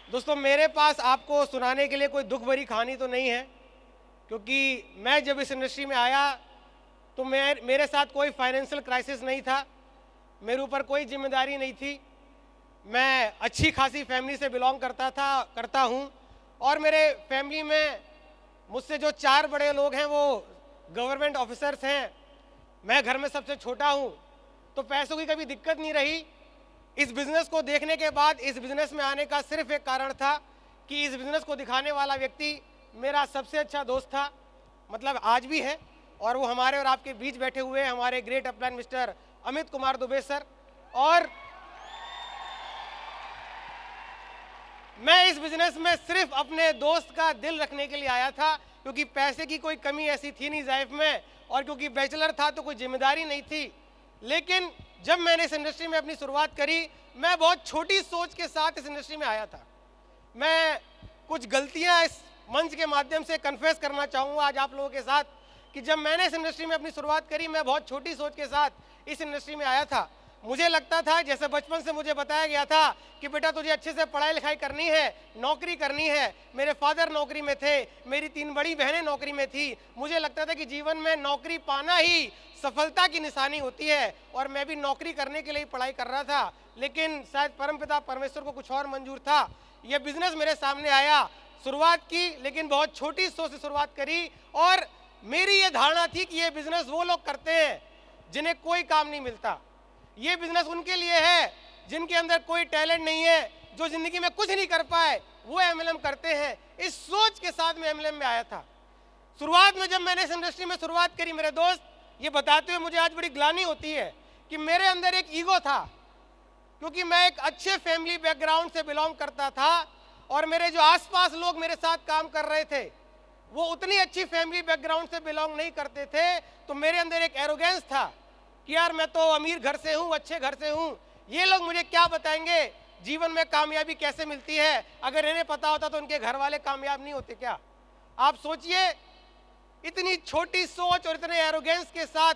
दोस्तों, मेरे पास आपको सुनाने के लिए कोई दुख भरी कहानी तो नहीं है, क्योंकि मैं जब इस इंडस्ट्री में आया तो मेरे साथ कोई फाइनेंशियल क्राइसिस नहीं था, मेरे ऊपर कोई जिम्मेदारी नहीं थी। मैं अच्छी खासी फैमिली से बिलोंग करता हूँ और मेरे फैमिली में मुझसे जो 4 बड़े लोग हैं वो गवर्नमेंट ऑफिसर्स हैं। मैं घर में सबसे छोटा हूँ, तो पैसों की कभी दिक्कत नहीं रही। इस बिज़नेस को देखने के बाद इस बिज़नेस में आने का सिर्फ एक कारण था कि इस बिज़नेस को दिखाने वाला व्यक्ति मेरा सबसे अच्छा दोस्त था, मतलब आज भी है, और वो हमारे और आपके बीच बैठे हुए हैं, हमारे great upline mister Amit Kumar Dubey sir. और मैं इस बिज़नेस में सिर्फ अपने दोस्त का दिल रखने के लिए आया था, क्योंकि पैसे की कोई कमी ऐसी थी नहीं लाइफ में, और क्योंकि बैचलर था तो कोई जिम्मेदारी नहीं थी। लेकिन जब मैंने इस इंडस्ट्री में अपनी शुरुआत करी, मैं बहुत छोटी सोच के साथ इस इंडस्ट्री में आया था। मैं कुछ गलतियां इस मंच के माध्यम से कन्फेस करना चाहूँगा आज आप लोगों के साथ कि जब मैंने इस इंडस्ट्री में अपनी शुरुआत करी, मैं बहुत छोटी सोच के साथ इस इंडस्ट्री में आया था। मुझे लगता था, जैसे बचपन से मुझे बताया गया था कि बेटा तुझे अच्छे से पढ़ाई लिखाई करनी है, नौकरी करनी है। मेरे फादर नौकरी में थे, मेरी 3 बड़ी बहनें नौकरी में थी। मुझे लगता था कि जीवन में नौकरी पाना ही सफलता की निशानी होती है, और मैं भी नौकरी करने के लिए पढ़ाई कर रहा था। लेकिन शायद परमपिता परमेश्वर को कुछ और मंजूर था। यह बिजनेस मेरे सामने आया, शुरुआत की, लेकिन बहुत छोटी सोच से शुरुआत करी। और मेरी ये धारणा थी कि ये बिजनेस वो लोग करते हैं जिन्हें कोई काम नहीं मिलता। ये बिजनेस उनके लिए है जिनके अंदर कोई टैलेंट नहीं है, जो जिंदगी में कुछ नहीं कर पाए, वो एमएलएम करते हैं। इस सोच के साथ मैं एमएलएम में आया था। शुरुआत में जब मैंने इस इंडस्ट्री में शुरुआत करी, मेरे दोस्त, ये बताते हुए मुझे आज बड़ी ग्लानि होती है कि मेरे अंदर एक ईगो था, क्योंकि मैं एक अच्छे फैमिली बैकग्राउंड से बिलोंग करता था और मेरे जो आसपास लोग मेरे साथ काम कर रहे थे वो उतनी अच्छी फैमिली बैकग्राउंड से बिलोंग नहीं करते थे। तो मेरे अंदर एक एरोगेंस था कि यार मैं तो अमीर घर से हूँ, अच्छे घर से हूँ, ये लोग मुझे क्या बताएंगे जीवन में कामयाबी कैसे मिलती है। अगर इन्हें पता होता तो उनके घर वाले कामयाब नहीं होते क्या? आप सोचिए, इतनी छोटी सोच और इतने एरोगेंस के साथ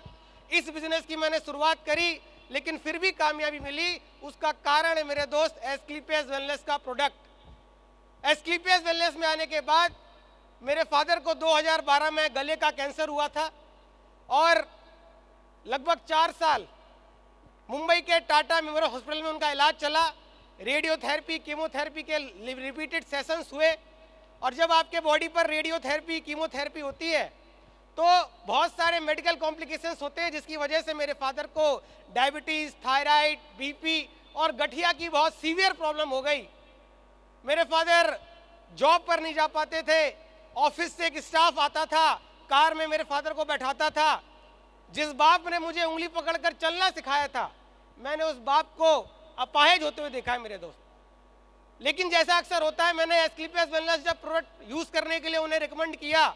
इस बिजनेस की मैंने शुरुआत करी, लेकिन फिर भी कामयाबी मिली। उसका कारण है मेरे दोस्त एस्क्लेपियस वेलनेस का प्रोडक्ट। एस्क्लेपियस वेलनेस में आने के बाद मेरे फादर को 2012 में गले का कैंसर हुआ था और लगभग 4 साल मुंबई के टाटा मेमोरियल हॉस्पिटल में उनका इलाज चला। रेडियोथेरेपी, कीमोथेरेपी के रिपीटेड सेशंस हुए, और जब आपके बॉडी पर रेडियोथेरेपी, कीमोथेरेपी होती है तो बहुत सारे मेडिकल कॉम्प्लिकेशंस होते हैं, जिसकी वजह से मेरे फादर को डायबिटीज़, थायराइड, बीपी और गठिया की बहुत सीवियर प्रॉब्लम हो गई। मेरे फादर जॉब पर नहीं जा पाते थे। ऑफिस से एक स्टाफ आता था, कार में मेरे फादर को बैठाता था। जिस बाप ने मुझे उंगली पकड़कर चलना सिखाया था, मैंने उस बाप को अपाहिज होते हुए देखा है मेरे दोस्त। लेकिन जैसा अक्सर होता है, मैंने एस्क्लेपियस वेलनेस जब प्रोडक्ट यूज़ करने के लिए उन्हें रिकमेंड किया,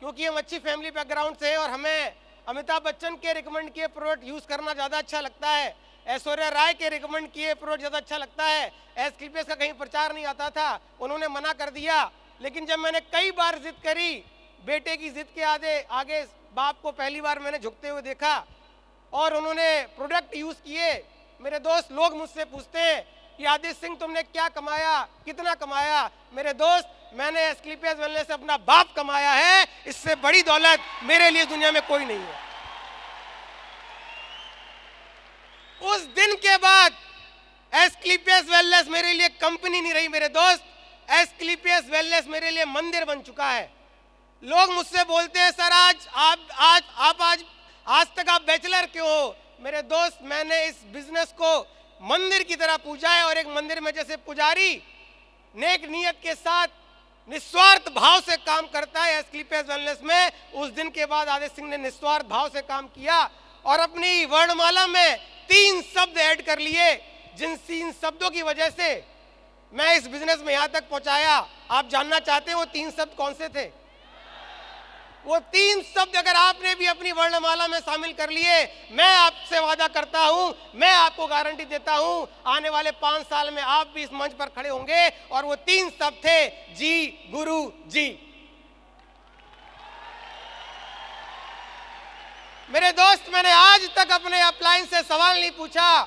क्योंकि हम अच्छी फैमिली बैकग्राउंड से हैं और हमें अमिताभ बच्चन के रिकमेंड किए प्रोडक्ट यूज़ करना ज़्यादा अच्छा लगता है, ऐश्वर्या राय के रिकमेंड किए प्रोडक्ट ज़्यादा अच्छा लगता है। एस्क्लेपियस का कहीं प्रचार नहीं आता था, उन्होंने मना कर दिया। लेकिन जब मैंने कई बार जिद करी, बेटे की जिद के आगे बाप को पहली बार मैंने झुकते हुए देखा और उन्होंने प्रोडक्ट यूज़ किए। मेरे दोस्त, लोग मुझसे पूछते हैं कि आदित्य सिंह तुमने क्या कमाया, कितना कमाया? मेरे दोस्त, मैंने एस्क्लेपियस वेलनेस से अपना बाप कमाया है। इससे बड़ी दौलत मेरे लिए दुनिया में कोई नहीं है। उस दिन के बाद एस्क्लेपियस वेलनेस मेरे लिए कंपनी नहीं रही मेरे दोस्त, एस्क्लेपियस वेलनेस मेरे लिए मंदिर बन चुका है। लोग मुझसे बोलते हैं, सर आज तक आप बैचलर क्यों हो? मेरे दोस्त, मैंने इस बिजनेस को मंदिर की तरह पूजा है, और एक मंदिर में जैसे पुजारी नेक नियत के साथ निस्वार्थ भाव से काम करता है, एस्क्लेपियस वेलनेस में उस दिन के बाद आदित्य सिंह ने निस्वार्थ भाव से काम किया और अपनी वर्णमाला में 3 शब्द ऐड कर लिए, जिन 3 शब्दों की वजह से मैं इस बिजनेस में यहां तक पहुंचाया। आप जानना चाहते हैं वो 3 शब्द कौन से थे? वो 3 शब्द अगर आपने भी अपनी वर्णमाला में शामिल कर लिए, मैं आपसे वादा करता हूं, मैं आपको गारंटी देता हूं, आने वाले 5 साल में आप भी इस मंच पर खड़े होंगे। और वो 3 शब्द थे, जी गुरु जी। मेरे दोस्त, मैंने आज तक अपने अपलाइन से सवाल नहीं पूछा।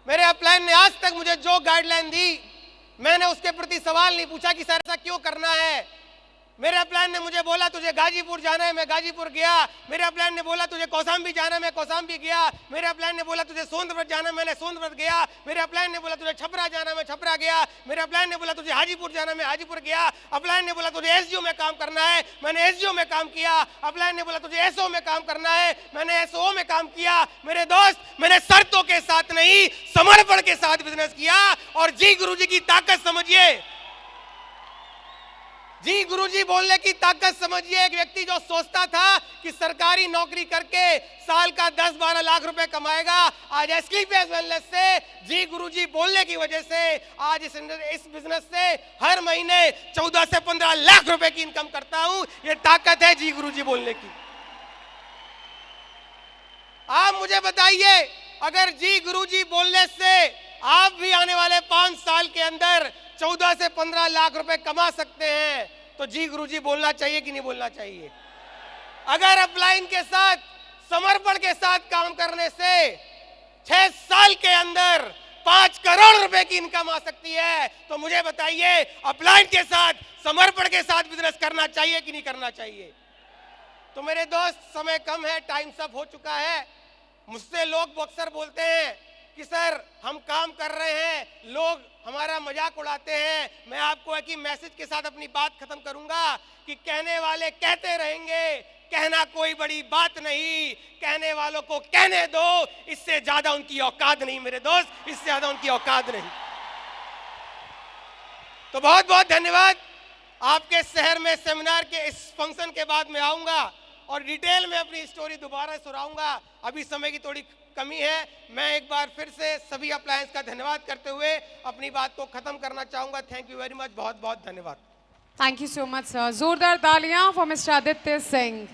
मेरे अपलाइन ने आज तक मुझे जो गाइडलाइन दी, मैंने उसके प्रति सवाल नहीं पूछा कि सर ऐसा क्यों करना है। मेरे अपलाइन ने मुझे बोला तुझे गाजीपुर जाना है, मैं गाजीपुर गया। मेरे अपलाइन ने बोला तुझे कौशाम्बी जाना है, मैं कौशाम्बी गया। मेरे अपलाइन ने बोला तुझे सोनभद्र जाना है, मैंने सोनभद्र गया। मेरे अपलाइन ने बोला तुझे छपरा जाना है, मैं छपरा गया। मेरे अपलाइन ने बोला तुझे हाजीपुर जाना है, मैं हाजीपुर गया। अपलाइन ने बोला तुझे एसडीओ में काम करना है, मैंने एसडीओ में काम किया। अपलाइन ने बोला तुझे एसओ में काम करना है, मैंने एसओ में काम किया। मेरे दोस्त, मैंने शर्तों के साथ नहीं, समर्पण के साथ बिजनेस किया। और जी गुरुजी की ताकत समझिए, जी गुरुजी बोलने की ताकत समझिए। एक व्यक्ति जो सोचता था कि सरकारी नौकरी करके साल का 10-12 लाख रुपए कमाएगा, आज एस्क्लेपियस वेलनेस से जी गुरुजी बोलने की वजह से आज इस बिजनेस से हर महीने 14 से 15 लाख रुपए की इनकम करता हूं। ये ताकत है जी गुरुजी बोलने की। आप मुझे बताइए, अगर जी गुरुजी बोलने से आप भी आने वाले 5 साल के अंदर 14 से 15 लाख रुपए कमा सकते हैं, तो जी गुरुजी बोलना चाहिए कि नहीं बोलना चाहिए। अगर अपलाइन के साथ, समर्पण के साथ काम करने से 6 साल के अंदर 5 करोड़ रुपए की इनकम आ सकती है, तो मुझे बताइए अपलाइन के साथ, समर्पण के साथ बिजनेस करना चाहिए कि नहीं करना चाहिए। तो मेरे दोस्त, समय कम है, टाइम सब हो चुका है। मुझसे लोग अक्सर बोलते हैं कि सर हम काम कर रहे हैं, लोग हमारा मजाक उड़ाते हैं। मैं आपको एक ही मैसेज के साथ अपनी बात खत्म करूंगा कि कहने वाले कहते रहेंगे, कहना कोई बड़ी बात नहीं, कहने वालों को कहने दो, इससे ज्यादा उनकी औकात नहीं मेरे दोस्त, इससे ज्यादा उनकी औकात नहीं। तो बहुत बहुत धन्यवाद। आपके शहर में सेमिनार के इस फंक्शन के बाद में आऊंगा और डिटेल में अपनी स्टोरी दोबारा सुनाऊंगा। अभी समय की थोड़ी कमी है। मैं एक बार फिर से सभी अप्लायंस का धन्यवाद करते हुए अपनी बात को खत्म करना चाहूंगा। थैंक यू वेरी मच, बहुत बहुत धन्यवाद। Thank you so much sir. जोरदार तालियां फॉर मिस्टर आदित्य सिंह।